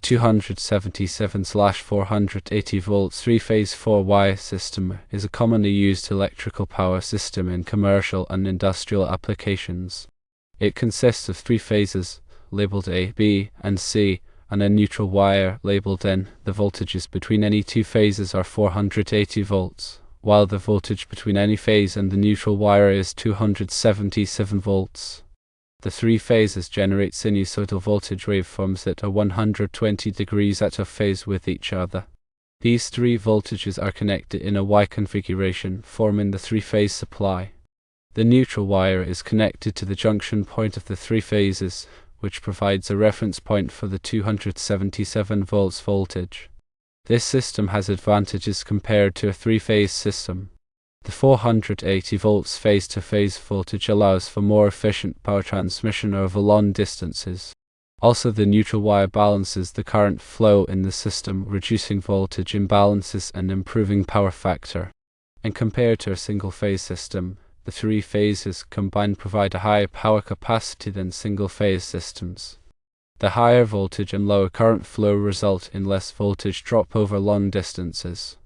277/480 volts 3-phase 4-wire system is a commonly used electrical power system in commercial and industrial applications. It consists of 3 phases, labeled A, B, and C, and a neutral wire, labeled N. The voltages between any 2 phases are 480 volts, while the voltage between any phase and the neutral wire is 277 volts. The 3 phases generate sinusoidal voltage waveforms that are 120 degrees out of phase with each other. These 3 voltages are connected in a Y configuration, forming the 3-phase supply. The neutral wire is connected to the junction point of the 3 phases, which provides a reference point for the 277 volts voltage. This system has advantages compared to a 3-phase system. The 480 volts phase-to-phase voltage allows for more efficient power transmission over long distances. Also, the neutral wire balances the current flow in the system, reducing voltage imbalances and improving power factor. And compared to a single-phase system, the 3 phases combined provide a higher power capacity than single-phase systems. The higher voltage and lower current flow result in less voltage drop over long distances.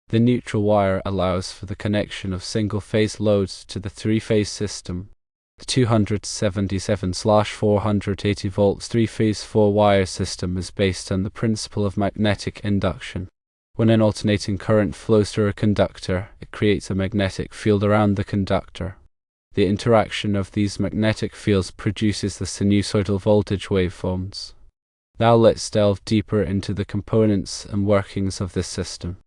The neutral wire allows for the connection of single-phase loads to the 3-phase system. The 277/480 volts 3-phase 4-wire system is based on the principle of magnetic induction. When an alternating current flows through a conductor, it creates a magnetic field around the conductor. The interaction of these magnetic fields produces the sinusoidal voltage waveforms. Now let's delve deeper into the components and workings of this system.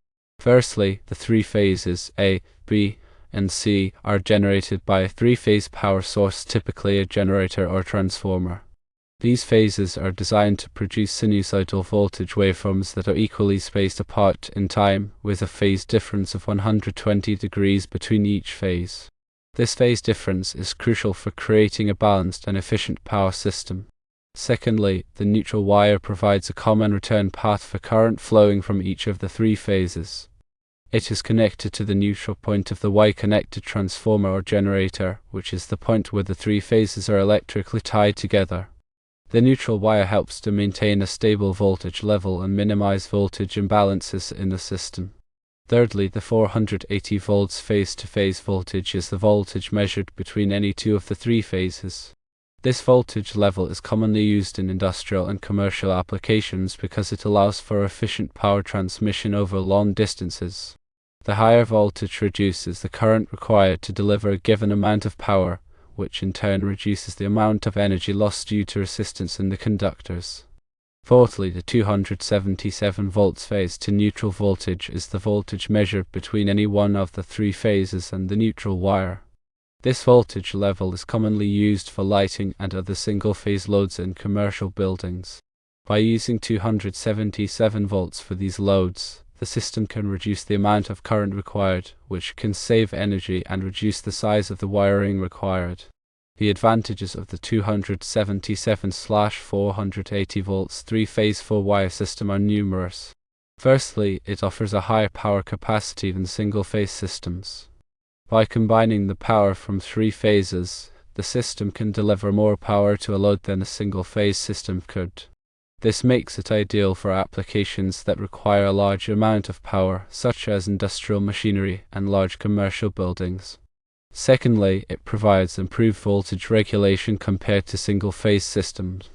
Firstly, the 3 phases A, B, and C are generated by a 3-phase power source, typically a generator or transformer. These phases are designed to produce sinusoidal voltage waveforms that are equally spaced apart in time, with a phase difference of 120 degrees between each phase. This phase difference is crucial for creating a balanced and efficient power system. Secondly, the neutral wire provides a common return path for current flowing from each of the 3 phases. It is connected to the neutral point of the Y-connected transformer or generator, which is the point where the 3 phases are electrically tied together. The neutral wire helps to maintain a stable voltage level and minimize voltage imbalances in the system. Thirdly, the 480 volts phase-to-phase voltage is the voltage measured between any 2 of the 3 phases. This voltage level is commonly used in industrial and commercial applications because it allows for efficient power transmission over long distances. The higher voltage reduces the current required to deliver a given amount of power, which in turn reduces the amount of energy lost due to resistance in the conductors. Fourthly, the 277 volts phase-to-neutral voltage is the voltage measured between any one of the 3 phases and the neutral wire. This voltage level is commonly used for lighting and other single-phase loads in commercial buildings. By using 277 volts for these loads, the system can reduce the amount of current required, which can save energy and reduce the size of the wiring required. The advantages of the 277/480 volts 3-phase 4-wire system are numerous. Firstly, it offers a higher power capacity than single-phase systems. By combining the power from 3 phases, the system can deliver more power to a load than a single-phase system could. This makes it ideal for applications that require a large amount of power, such as industrial machinery and large commercial buildings. Secondly, it provides improved voltage regulation compared to single-phase systems.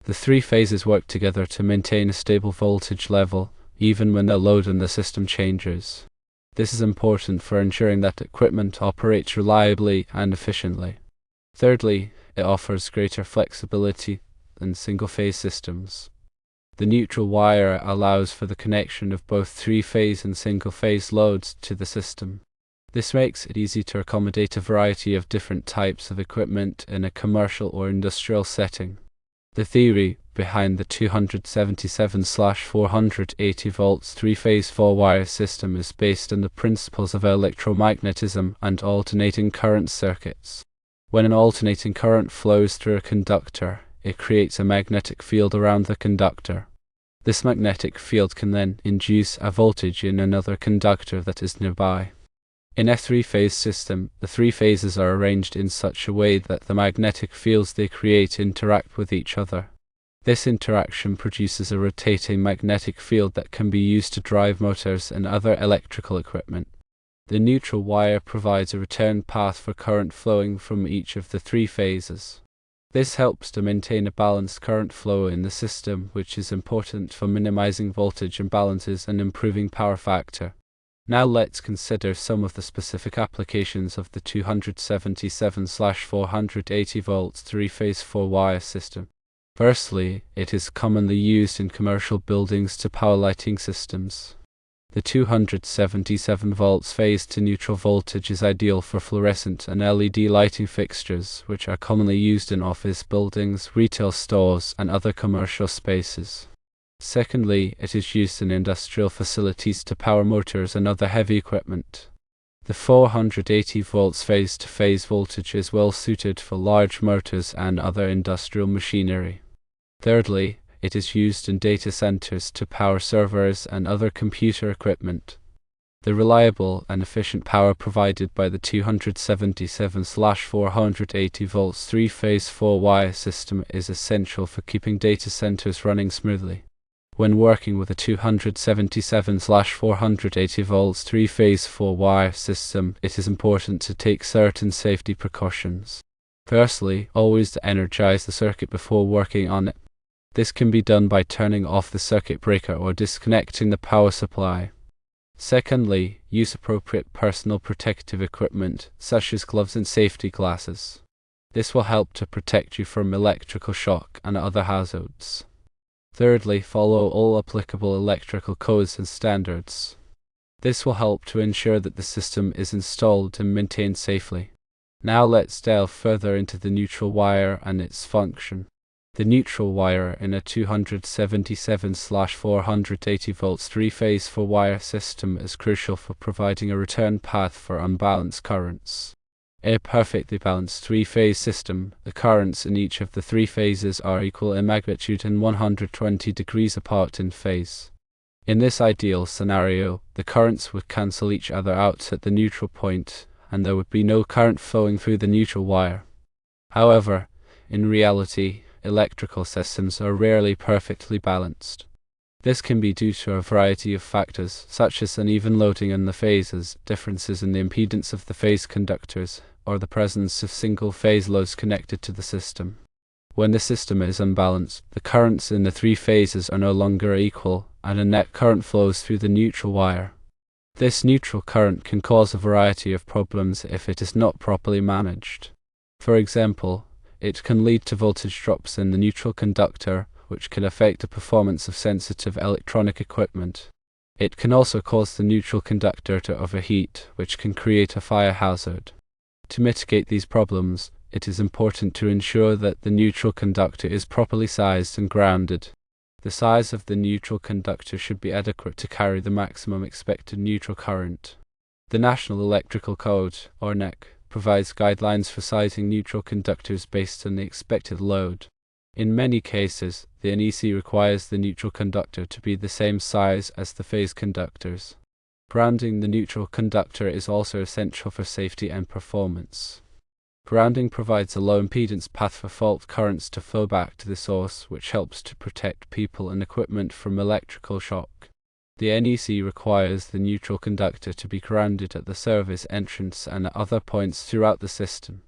The 3 phases work together to maintain a stable voltage level, even when the load in the system changes. This is important for ensuring that equipment operates reliably and efficiently. Thirdly, it offers greater flexibility than single-phase systems. The neutral wire allows for the connection of both 3-phase and single-phase loads to the system. This makes it easy to accommodate a variety of different types of equipment in a commercial or industrial setting. The theory behind the 277/480 volts 3-phase 4-wire system is based on the principles of electromagnetism and alternating current circuits. When an alternating current flows through a conductor, it creates a magnetic field around the conductor. This magnetic field can then induce a voltage in another conductor that is nearby. In a 3-phase system, the 3 phases are arranged in such a way that the magnetic fields they create interact with each other. This interaction produces a rotating magnetic field that can be used to drive motors and other electrical equipment. The neutral wire provides a return path for current flowing from each of the three phases. This helps to maintain a balanced current flow in the system, which is important for minimizing voltage imbalances and improving power factor. Now let's consider some of the specific applications of the 277/480 volts three-phase 4-wire system. Firstly, it is commonly used in commercial buildings to power lighting systems. The 277 volts phase to neutral voltage is ideal for fluorescent and LED lighting fixtures, which are commonly used in office buildings, retail stores, and other commercial spaces. Secondly, it is used in industrial facilities to power motors and other heavy equipment. The 480 volts phase-to-phase voltage is well suited for large motors and other industrial machinery. Thirdly, it is used in data centers to power servers and other computer equipment. The reliable and efficient power provided by the 277/480 volts three-phase 4-wire system is essential for keeping data centers running smoothly. When working with a 277/480 volts three-phase 4-wire system, it is important to take certain safety precautions. Firstly, always energize the circuit before working on it. This can be done by turning off the circuit breaker or disconnecting the power supply. Secondly, use appropriate personal protective equipment, such as gloves and safety glasses. This will help to protect you from electrical shock and other hazards. Thirdly, follow all applicable electrical codes and standards. This will help to ensure that the system is installed and maintained safely. Now let's delve further into the neutral wire and its function. The neutral wire in a 277/480 volts three-phase 4-wire system is crucial for providing a return path for unbalanced currents. In a perfectly balanced three-phase system, the currents in each of the three phases are equal in magnitude and 120 degrees apart in phase. In this ideal scenario, the currents would cancel each other out at the neutral point, and there would be no current flowing through the neutral wire. However, in reality, electrical systems are rarely perfectly balanced. This can be due to a variety of factors, such as uneven loading in the phases, differences in the impedance of the phase conductors, or the presence of single-phase loads connected to the system. When the system is unbalanced, the currents in the three phases are no longer equal, and a net current flows through the neutral wire. This neutral current can cause a variety of problems if it is not properly managed. For example, it can lead to voltage drops in the neutral conductor, which can affect the performance of sensitive electronic equipment. It can also cause the neutral conductor to overheat, which can create a fire hazard. To mitigate these problems, it is important to ensure that the neutral conductor is properly sized and grounded. The size of the neutral conductor should be adequate to carry the maximum expected neutral current. The National Electrical Code, or NEC, provides guidelines for sizing neutral conductors based on the expected load. In many cases, the NEC requires the neutral conductor to be the same size as the phase conductors. Grounding the neutral conductor is also essential for safety and performance. Grounding provides a low impedance path for fault currents to flow back to the source, which helps to protect people and equipment from electrical shock. The NEC requires the neutral conductor to be grounded at the service entrance and at other points throughout the system.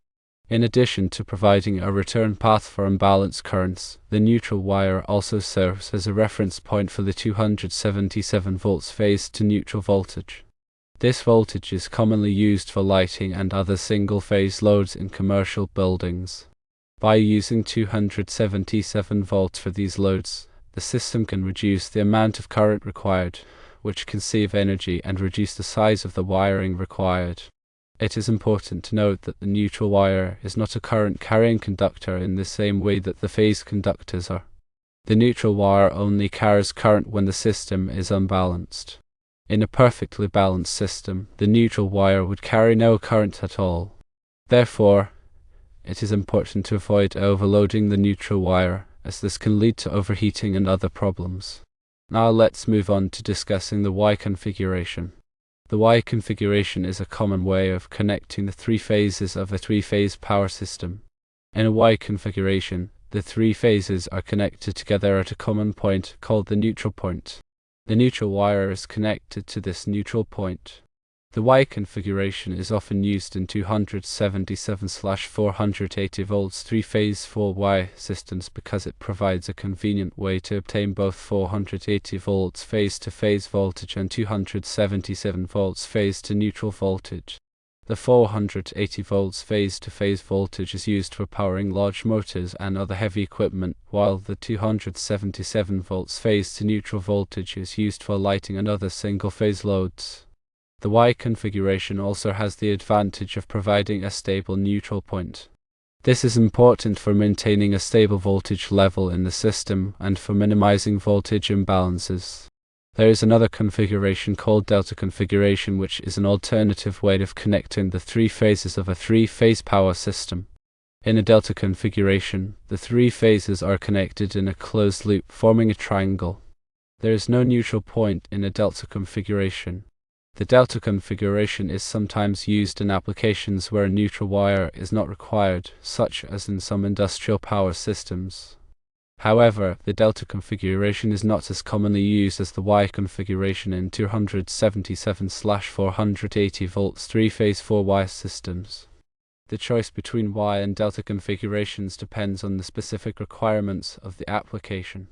In addition to providing a return path for unbalanced currents, the neutral wire also serves as a reference point for the 277 volts phase to neutral voltage. This voltage is commonly used for lighting and other single-phase loads in commercial buildings. By using 277 volts for these loads, the system can reduce the amount of current required, which can save energy and reduce the size of the wiring required. It is important to note that the neutral wire is not a current-carrying conductor in the same way that the phase conductors are. The neutral wire only carries current when the system is unbalanced. In a perfectly balanced system, the neutral wire would carry no current at all. Therefore, it is important to avoid overloading the neutral wire, as this can lead to overheating and other problems. Now let's move on to discussing the Y configuration. The Y configuration is a common way of connecting the three phases of a three-phase power system. In a Y configuration, The three phases are connected together at a common point called the neutral point. The neutral wire is connected to this neutral point. The Y configuration is often used in 277/480 volts 3-phase 4Y systems because it provides a convenient way to obtain both 480 volts phase-to-phase voltage and 277 volts phase-to-neutral voltage. The 480 volts phase-to-phase voltage is used for powering large motors and other heavy equipment, while the 277 volts phase-to-neutral voltage is used for lighting and other single-phase loads. The Y configuration also has the advantage of providing a stable neutral point. This is important for maintaining a stable voltage level in the system and for minimizing voltage imbalances. There is another configuration called delta configuration, which is an alternative way of connecting the three phases of a three-phase power system. In a delta configuration, the three phases are connected in a closed loop, forming a triangle. There is no neutral point in a delta configuration. The delta configuration is sometimes used in applications where a neutral wire is not required, such as in some industrial power systems. However, the delta configuration is not as commonly used as the Y configuration in 277/480 volts 3-phase 4Y systems. The choice between Y and delta configurations depends on the specific requirements of the application.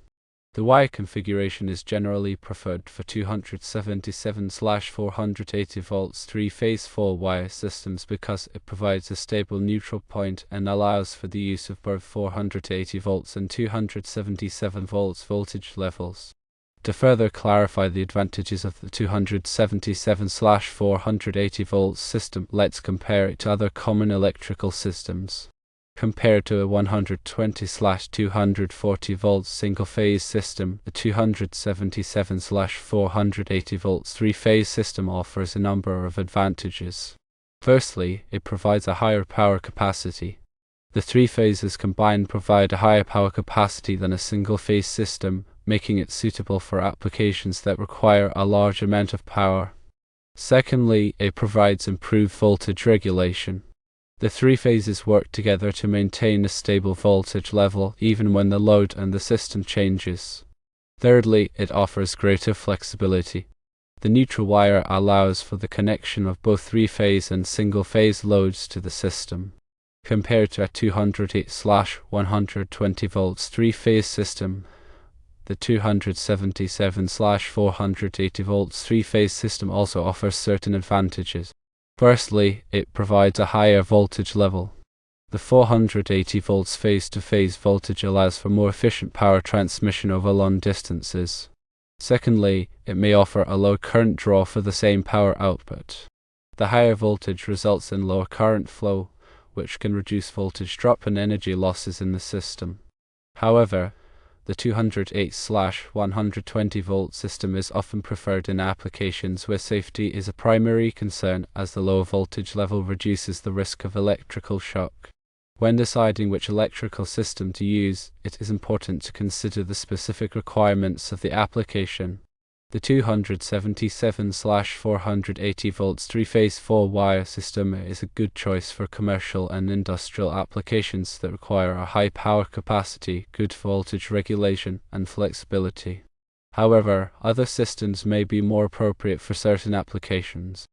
The Y configuration is generally preferred for 277/480 volts 3-phase 4Y systems because it provides a stable neutral point and allows for the use of both 480 volts and 277 volts voltage levels. To further clarify the advantages of the 277/480 volts system, let's compare it to other common electrical systems. Compared to a 120/240 volts single-phase system, the 277/480 volts three-phase system offers a number of advantages. Firstly, it provides a higher power capacity. The three phases combined provide a higher power capacity than a single-phase system, making it suitable for applications that require a large amount of power. Secondly, it provides improved voltage regulation. The three phases work together to maintain a stable voltage level even when the load and the system changes. Thirdly, it offers greater flexibility. The neutral wire allows for the connection of both three-phase and single-phase loads to the system. Compared to a 208/120 volts three-phase system, the 277/480 volts three-phase system also offers certain advantages. Firstly, it provides a higher voltage level. The 480 volts phase-to-phase voltage allows for more efficient power transmission over long distances. Secondly, it may offer a low current draw for the same power output. The higher voltage results in lower current flow, which can reduce voltage drop and energy losses in the system. However, the 208/120 volt system is often preferred in applications where safety is a primary concern, as the low voltage level reduces the risk of electrical shock. When deciding which electrical system to use, it is important to consider the specific requirements of the application. The 277/480 volts three-phase 4-wire system is a good choice for commercial and industrial applications that require a high power capacity, good voltage regulation, and flexibility. However, other systems may be more appropriate for certain applications.